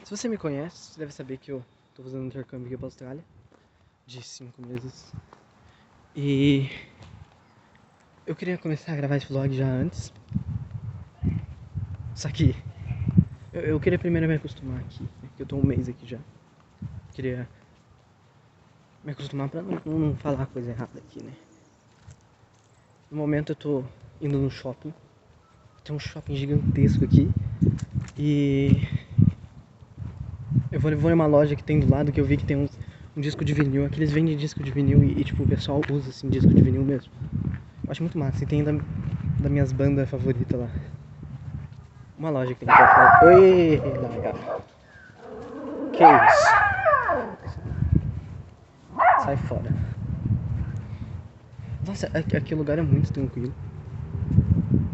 Se você me conhece, você deve saber que eu tô fazendo um intercâmbio aqui pra Austrália de 5 meses. E eu queria começar a gravar esse vlog já antes. Só que eu queria primeiro me acostumar aqui, né? Que eu tô um mês aqui já. Queria me acostumar pra não falar coisa errada aqui, né? No momento eu tô indo no shopping. Tem um shopping gigantesco aqui. E eu vou numa loja que tem do lado, que eu vi que tem um disco de vinil. Aqui eles vendem disco de vinil e tipo, o pessoal usa assim, disco de vinil mesmo. Eu acho muito massa. E tem das minhas bandas favoritas lá. Uma loja que tem aqui fora. Oi, larga. Que isso? Sai fora. Nossa, aqui o lugar é muito tranquilo.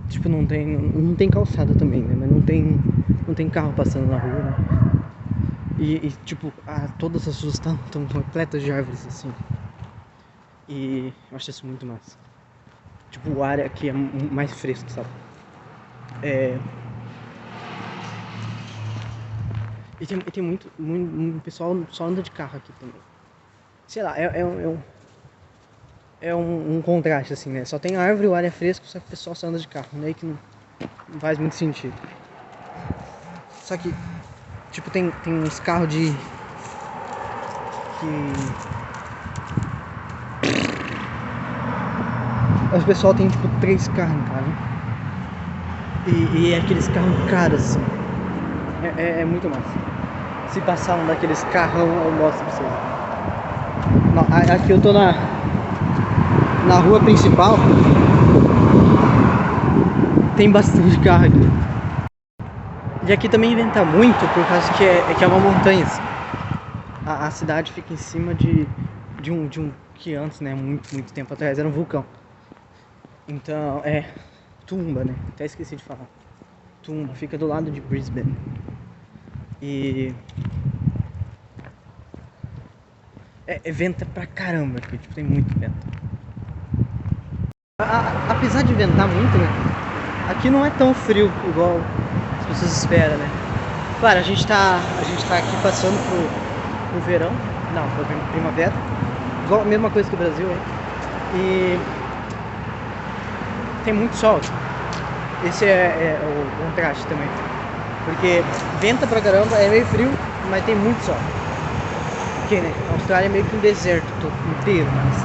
Tipo, não tem calçada também, né? Mas não tem carro passando na rua, né? E tipo, todas as ruas estão repletas de árvores, assim. E eu acho isso muito massa. Tipo, o ar aqui é mais fresco, sabe? E tem muito pessoal só anda de carro aqui também. Sei lá, é um contraste, assim, né? Só tem árvore, o ar é fresco, só que o pessoal só anda de carro. Meio que não faz muito sentido. Só que, tipo, tem uns carros que o pessoal tem, tipo, 3 carros em casa. E é aqueles carros caros, assim. É muito massa. Se passar um daqueles carrão, eu mostro pra vocês. Não, aqui eu tô na rua principal. Tem bastante carro aqui. E aqui também venta muito, por causa que é uma montanha, assim. A cidade fica em cima de um que antes, né, muito tempo atrás, era um vulcão. Então, Tumba, né, até esqueci de falar. Tumba, fica do lado de Brisbane. E venta pra caramba aqui, tipo, tem muito vento. Apesar de ventar muito, né, aqui não é tão frio igual as pessoas esperam, né. Claro, a gente tá aqui passando pro verão, não, pra primavera, igual a mesma coisa que o Brasil, hein? E tem muito sol. Esse é o contraste também, porque venta pra caramba, é meio frio, mas tem muito sol. Porque, né, a Austrália é meio que um deserto todo inteiro, mas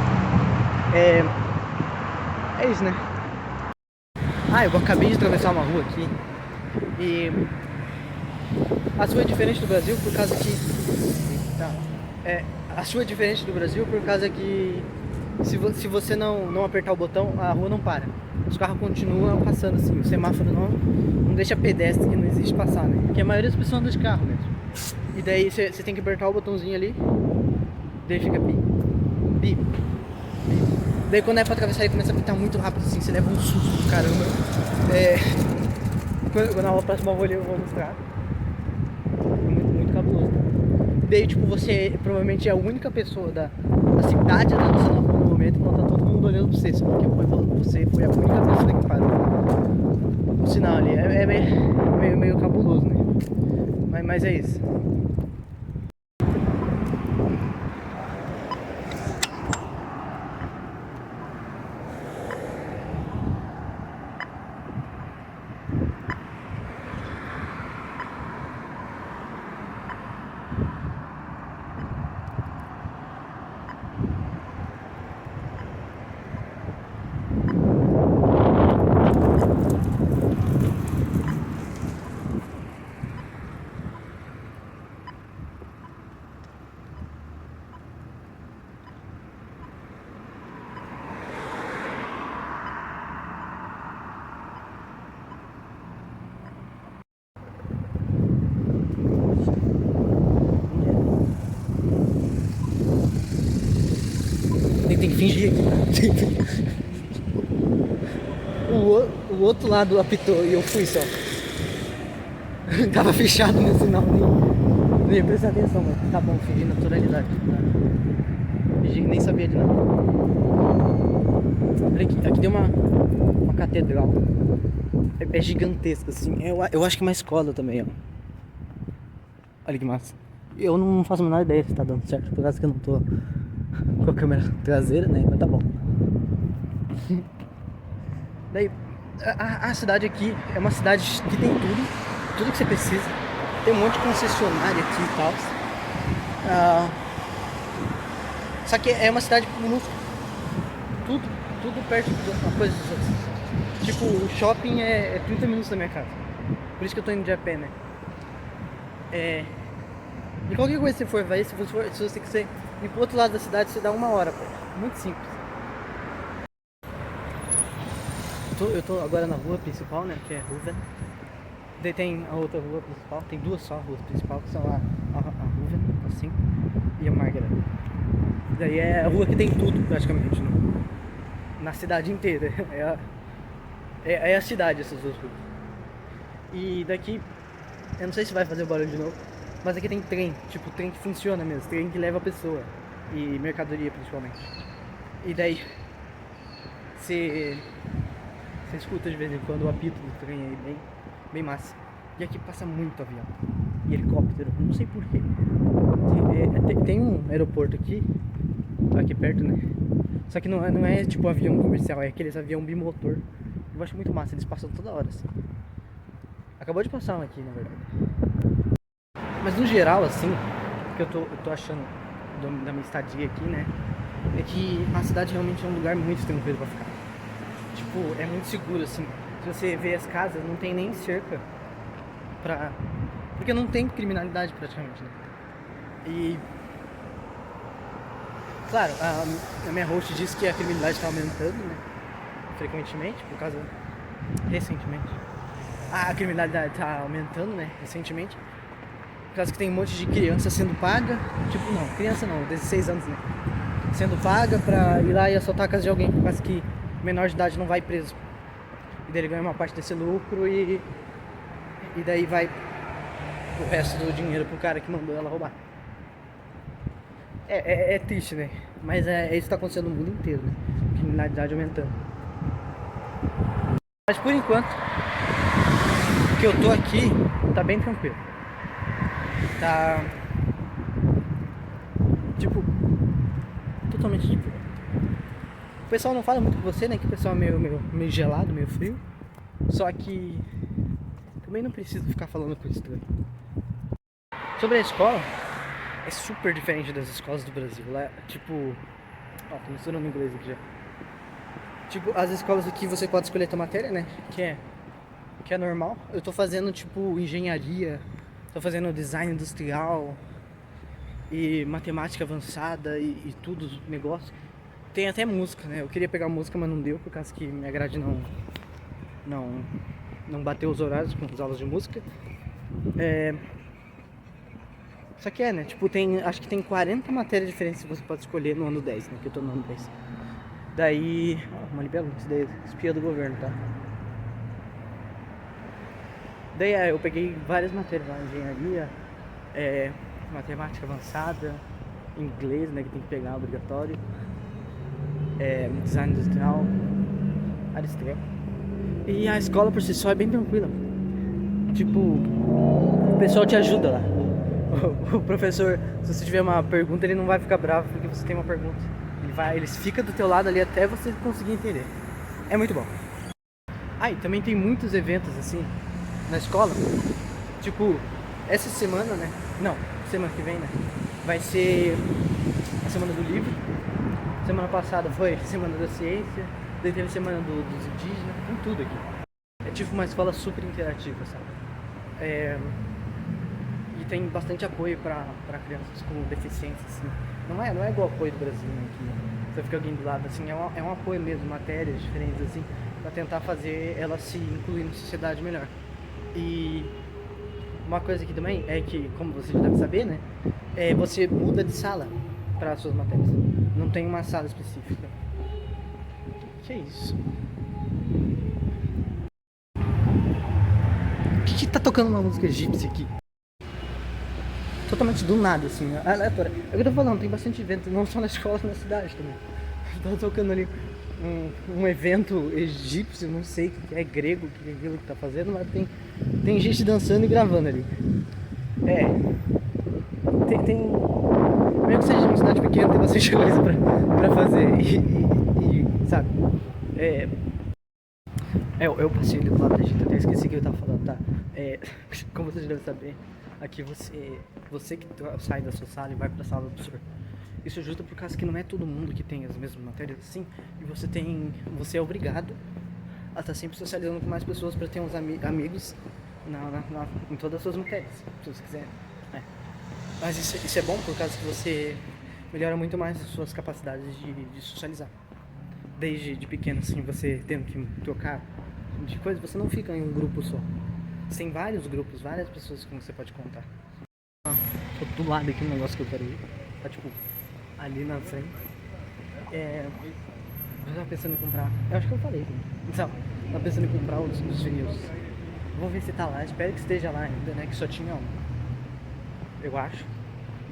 é isso, né? Eu acabei de atravessar uma rua aqui e a sua é diferente do Brasil por causa que a sua é diferente do Brasil por causa que se você não apertar o botão, a rua não para. Os carros continuam passando assim, o semáforo não deixa pedestre, que não existe passar, né? Porque a maioria das pessoas anda de carro mesmo. E daí você tem que apertar o botãozinho ali, daí fica pi, pi, pi. Daí quando é pra atravessar ele começa a pitar muito rápido assim, você leva um susto do caramba. Quando na próxima eu vou mostrar. Muito cabuloso. Daí tipo, você provavelmente é a única pessoa da cidade andando na rua no momento, então tá todo mundo olhando pra você, só porque você foi a única pessoa que parou o sinal ali. É meio cabuloso, né? Mas é isso. Tem que fingir. O outro lado apitou e eu fui só. Tava fechado no sinal, nem ia prestar atenção, mas tá bom, fingi naturalidade. Tá? Fingi que nem sabia de nada. Olha aqui tem uma catedral. É gigantesca, assim. Eu acho que é uma escola também, ó. Olha que massa. Eu não faço a menor ideia se tá dando certo, por causa que eu não tô com a câmera traseira, né? Mas tá bom. Daí, a cidade aqui é uma cidade que tem tudo que você precisa. Tem um monte de concessionária aqui e tal. Só que é uma cidade minúscula. Tudo perto de uma coisa dos outros. Tipo, o shopping é 30 minutos da minha casa. Por isso que eu tô indo de a pé, né? E qualquer coisa que você for ver, se você quiser ir pro outro lado da cidade, você dá 1 hora, pô. Muito simples. Eu tô agora na rua principal, né? Que é Ruven. Daí tem a outra rua principal. Tem duas só ruas principais, que são a Ruven, assim, e a Margaret. Daí é a rua que tem tudo, praticamente, né? Na cidade inteira. É a cidade, essas duas ruas. E daqui, eu não sei se vai fazer o barulho de novo, mas aqui tem trem, tipo, trem que funciona mesmo, trem que leva a pessoa e mercadoria principalmente. E daí você escuta de vez em quando o apito do trem aí, bem massa. E aqui passa muito avião e helicóptero, não sei porquê. Tem um aeroporto aqui perto, né? Só que não é tipo avião comercial, é aqueles avião bimotor. Eu acho muito massa, eles passam toda hora assim. Acabou de passar um aqui, na verdade. Mas no geral, assim, o que eu tô achando da minha estadia aqui, né? É que a cidade realmente é um lugar muito tranquilo pra ficar. Tipo, é muito seguro, assim. Se você vê as casas, não tem nem cerca porque não tem criminalidade praticamente, né? E... Claro, a minha host disse que a criminalidade tá aumentando, né? Frequentemente, recentemente. A criminalidade tá aumentando, né? Recentemente. Por causa que tem um monte de criança sendo paga. Tipo, não, criança não, 16 anos, né? Sendo paga pra ir lá e assaltar a casa de alguém. Por causa que menor de idade não vai preso. E daí ele ganha uma parte desse lucro e daí vai o resto do dinheiro pro cara que mandou ela roubar. É triste, né? Mas é isso que tá acontecendo no mundo inteiro, né? Criminalidade aumentando. Mas por enquanto que eu tô aqui, tá bem tranquilo. Tá... Tipo... Totalmente tipo... O pessoal não fala muito com você, né? Que o pessoal é meio gelado, meio frio. Só que... Também não preciso ficar falando com estranho. Sobre a escola... É super diferente das escolas do Brasil. Lá, tipo... Ó, tô misturando inglês aqui já. Tipo, as escolas aqui você pode escolher a tua matéria, né? Que é normal. Eu tô fazendo, tipo, engenharia. Tô fazendo design industrial. E matemática avançada e tudo, negócio. Tem até música, né? Eu queria pegar música, mas não deu, por causa que minha grade não bateu os horários com as aulas de música. Só que né? Tipo, acho que tem 40 matérias diferentes que você pode escolher no ano 10, né? Que eu tô no ano 10. Daí... Uma libelo, isso daí é espia do governo, tá? Daí eu peguei várias matérias lá, engenharia, matemática avançada, inglês, né? Que tem que pegar, obrigatório. Design industrial, área extrema. E a escola por si só é bem tranquila. Tipo, o pessoal te ajuda lá. O professor, se você tiver uma pergunta, ele não vai ficar bravo porque você tem uma pergunta. Eles ficam do teu lado ali até você conseguir entender. É muito bom. E também tem muitos eventos assim na escola. Tipo, essa semana, né? Não, semana que vem, né? Vai ser a semana do livro. Semana passada foi semana da ciência. Daí teve semana dos indígenas. Tem tudo aqui. É tipo uma escola super interativa, sabe? E tem bastante apoio pra crianças com deficiência, assim. Não é igual o apoio do Brasil, né? Que você fica alguém do lado, assim. É um apoio mesmo, matérias diferentes, assim, pra tentar fazer ela se incluir na sociedade melhor. E uma coisa aqui também é que, como você já deve saber, né? Você muda de sala para as suas matérias. Não tem uma sala específica. Que é isso? O que tá tocando uma música egípcia aqui? Totalmente do nada, assim, aleatório. É o que eu tô falando, tem bastante evento, não só na escola, na cidade também. Tô tocando ali um evento egípcio, não sei o que é grego, o que é aquilo que tá fazendo, mas tem gente dançando e gravando ali. tem... Mesmo que seja uma cidade pequena, tem bastante coisa pra fazer. Sabe? Eu passei ali do lado da gente, até esqueci o que eu tava falando, tá? Como você já deve saber, aqui você que sai da sua sala e vai pra sala do professor. Isso é justo por causa que não é todo mundo que tem as mesmas matérias assim, e você é obrigado a estar sempre socializando com mais pessoas pra ter uns amigos em todas as suas matérias, se você quiser. Mas isso é bom por causa que você melhora muito mais as suas capacidades de socializar. Desde de pequeno, assim, você tendo que trocar de coisa, você não fica em um grupo só. Você tem vários grupos, várias pessoas com que você pode contar. Tô do lado aqui um negócio que eu quero ir. Tá tipo ali na frente. Eu tava pensando em comprar. Eu acho que eu falei, né? Então, tava pensando em comprar os vinils. Vou ver se tá lá, espero que esteja lá ainda, né? Que só tinha um. Eu acho.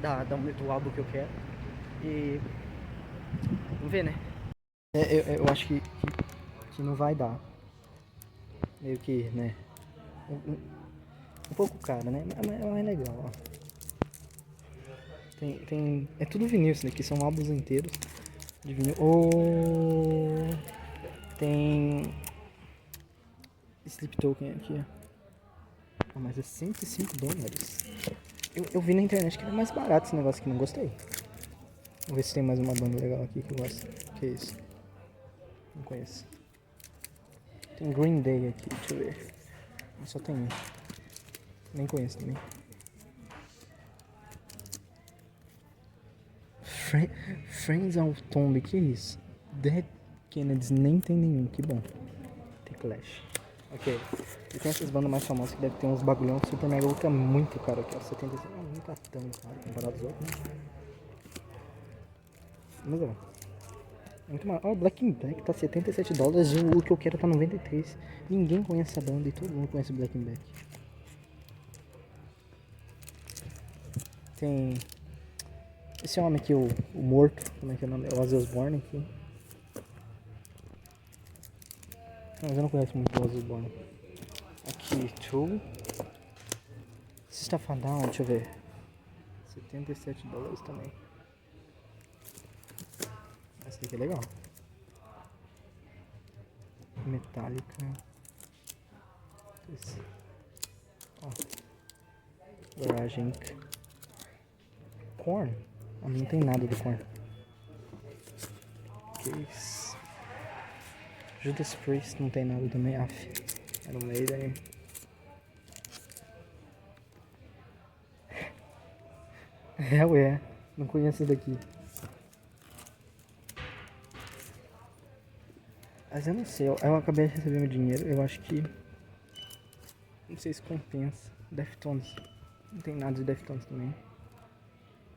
Do álbum que eu quero. E. Vamos ver, né? Eu acho que não vai dar. Meio que, né? Um pouco caro, né? Mas é legal, ó. É tudo vinil isso daqui, são álbuns inteiros de vinil. Tem Sleep Token aqui, ó. Mas é $105. Eu vi na internet que era mais barato esse negócio aqui, não gostei. Vamos ver se tem mais uma banda legal aqui que eu gosto. Que é isso? Não conheço. Tem Green Day aqui, deixa eu ver. Só tem um. Nem conheço também. Friends of Tomb, que é isso? Dead Kennedys, nem tem nenhum, que bom. Tem Clash. Ok. E tem essas bandas mais famosas que devem ter uns bagulhão super mega ultra muito caro aqui, ó. 75. Não tá tão caro comparado aos outros, né? Mas ó. Muito mal. Ó, Black Black tá $77 e o que eu quero tá 93. Ninguém conhece essa banda e todo mundo conhece Black Black. Tem esse homem aqui, o morto, como é que é o nome? O Ozzy Osbourne aqui. Mas eu não conheço muito o Ozzy Osbourne. Aqui, True. System of a Down, deixa eu ver. $77 também. Essa daqui é legal. Metallica. Esse. Ó. Garage Inc. Korn. Não tem nada do Korn. Case. Judas Priest não tem nada também. Iron Maiden. Não conheço isso daqui. Mas eu não sei, eu acabei de receber meu dinheiro, eu acho que... Não sei se compensa. Deftones. Não tem nada de Deftones também.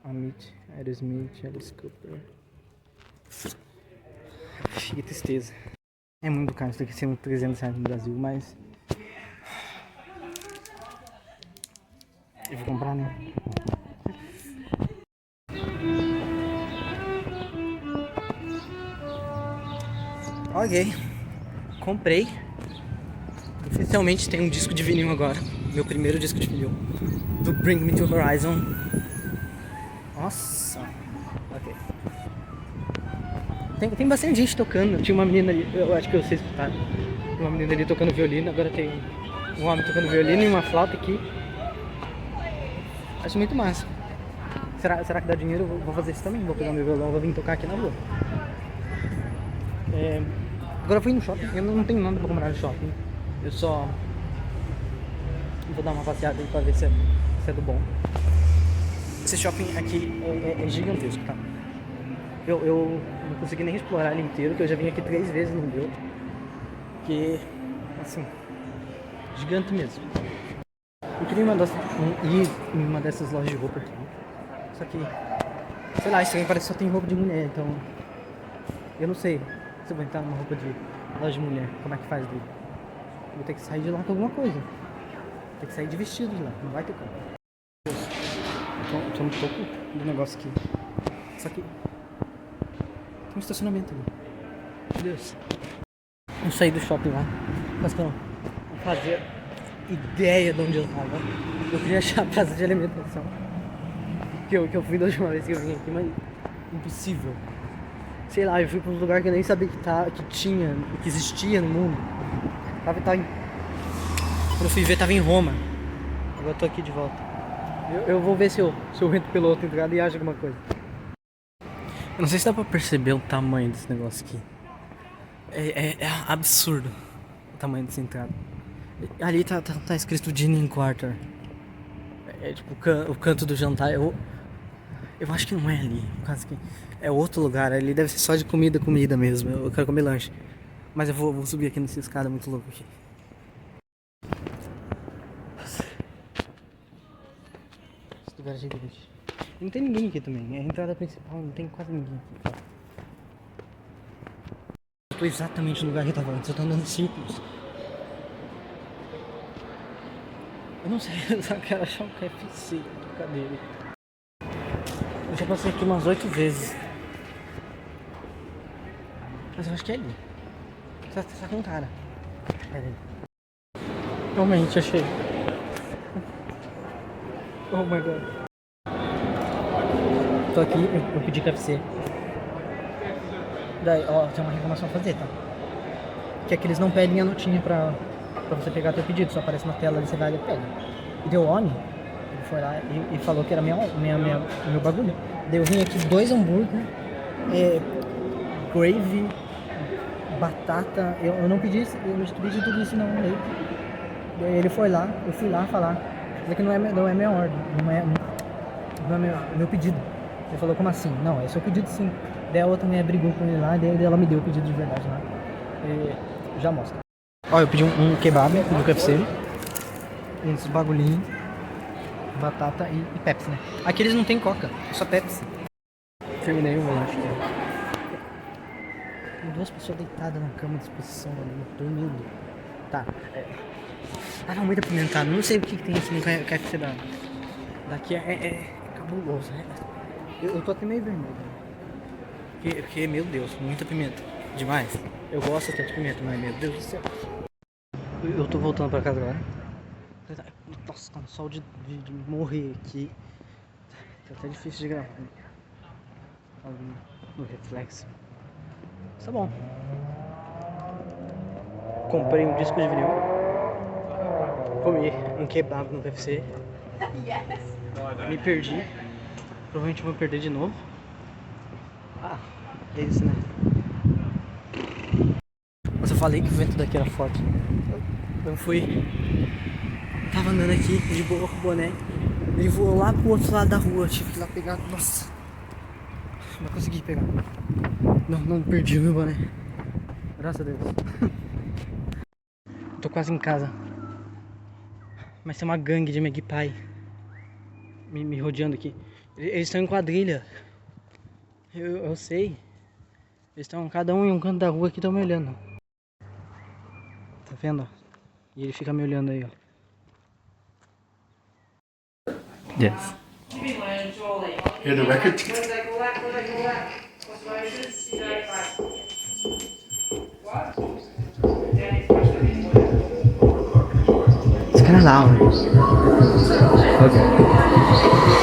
Amit, Aerosmith, Alice Cooper. Que tristeza. É muito caro isso daqui, sendo R$300 no Brasil, mas... Eu vou comprar, né? Ok, comprei. Oficialmente tem um disco de vinil agora. Meu primeiro disco de vinil. Do Bring Me to Horizon. Nossa. Ok. Tem bastante gente tocando. Tinha uma menina ali, eu acho que vocês escutaram. Uma menina ali tocando violino. Agora tem um homem tocando violino e uma flauta aqui. Acho muito massa. Será que dá dinheiro? Eu vou fazer isso também. Vou pegar meu violão, vou vir tocar aqui na rua. Agora eu fui no shopping, eu não tenho nada pra comprar no shopping. Eu só vou dar uma passeada aí pra ver se é do bom. Esse shopping aqui é gigantesco, tá? Eu não consegui nem explorar ele inteiro, que eu já vim aqui 3 vezes no meu. Que, assim, gigante mesmo. Eu queria ir em uma dessas lojas de roupa aqui. Só que, sei lá, isso aí parece que só tem roupa de mulher, então... Eu não sei se eu vou entrar numa roupa de loja de mulher, como é que faz dele? Vou ter que sair de lá com alguma coisa. Vou ter que sair de vestido de lá, não vai ter como. Eu tô no topo do negócio aqui. Só que tem um estacionamento ali. Meu Deus. Eu saí do shopping lá, mas não fazia ideia de onde eu tava. Eu queria achar a praça de alimentação. que eu fui da última vez que eu vim aqui, mas impossível. Sei lá, eu fui pra um lugar que eu nem sabia que tinha, que existia no mundo. Tava em... Quando eu fui ver, tava em Roma. Agora eu tô aqui de volta. Eu vou ver se eu entro pelo outro entrada e acho alguma coisa. Eu não sei se dá pra perceber o tamanho desse negócio aqui. É absurdo o tamanho dessa entrada. Ali tá escrito Dining Quarter. É tipo o canto do jantar. Eu acho que não é ali. Por causa que é outro lugar. Ali deve ser só de comida mesmo. Eu quero comer lanche. Mas eu vou subir aqui nessa escada muito louco aqui. Esse lugar é gigante. Não tem ninguém aqui também. É a entrada principal, não tem quase ninguém aqui. Eu tô exatamente no lugar que eu tava antes. Eu tô andando em círculos. Eu não sei, eu só quero achar um KFC. Cadê ele? Eu já passei aqui umas 8 vezes. Mas eu acho que é ali. Tá com cara. É ali. Realmente, achei. Oh my god. Tô aqui, eu pedi KFC. Daí, ó, tem uma reclamação a fazer, tá? Que é que eles não pedem a notinha pra você pegar teu pedido, só aparece na tela ali, você vai e pega. E deu ONI, ele foi lá e falou que era meu bagulho. Daí eu vim aqui 2 hambúrguer, gravy, batata, eu não pedi tudo isso não, daí ele foi lá, eu fui lá falar, mas que não é minha ordem, não é meu pedido. Ele falou, como assim? Não, é seu pedido sim. Daí a outra mulher brigou com ele lá, daí ela me deu o pedido de verdade lá. E já mostra. Ó, eu pedi um kebab do KFC, uns bagulhinhos, batata e Pepsi, né? Aqui eles não tem coca, é só Pepsi. Terminei o lanche. Tem 2 pessoas deitadas na cama de exposição ali, dormindo. Tá, tava muito apimentado, não sei o que tem aqui no KFC daqui é cabuloso, né? Eu tô até meio vermelho. Porque, meu Deus, muita pimenta. Demais. Eu gosto até de pimenta, mas meu Deus do céu. Eu tô voltando pra casa agora. Nossa, tá um sol de morrer aqui. Tá até difícil de gravar. Ali no reflexo. Tá bom. Comprei um disco de vinil. Comi um kebab no KFC. Me perdi. Provavelmente vou perder de novo. É isso, né? Mas eu falei que o vento daqui era forte. Eu fui. Tava andando aqui de boa com o boné. Ele voou lá pro outro lado da rua. Eu tive que ir lá pegar. Nossa! Não consegui pegar. Não perdi o meu boné. Graças a Deus. Tô quase em casa. Mas tem uma gangue de Magpie me rodeando aqui. Eles estão em quadrilha. Eu sei. Eles estão cada um em um canto da rua aqui, estão me olhando. Tá vendo? E ele fica me olhando aí, ó. Yes. Hear the record? It's kind of loud. Okay.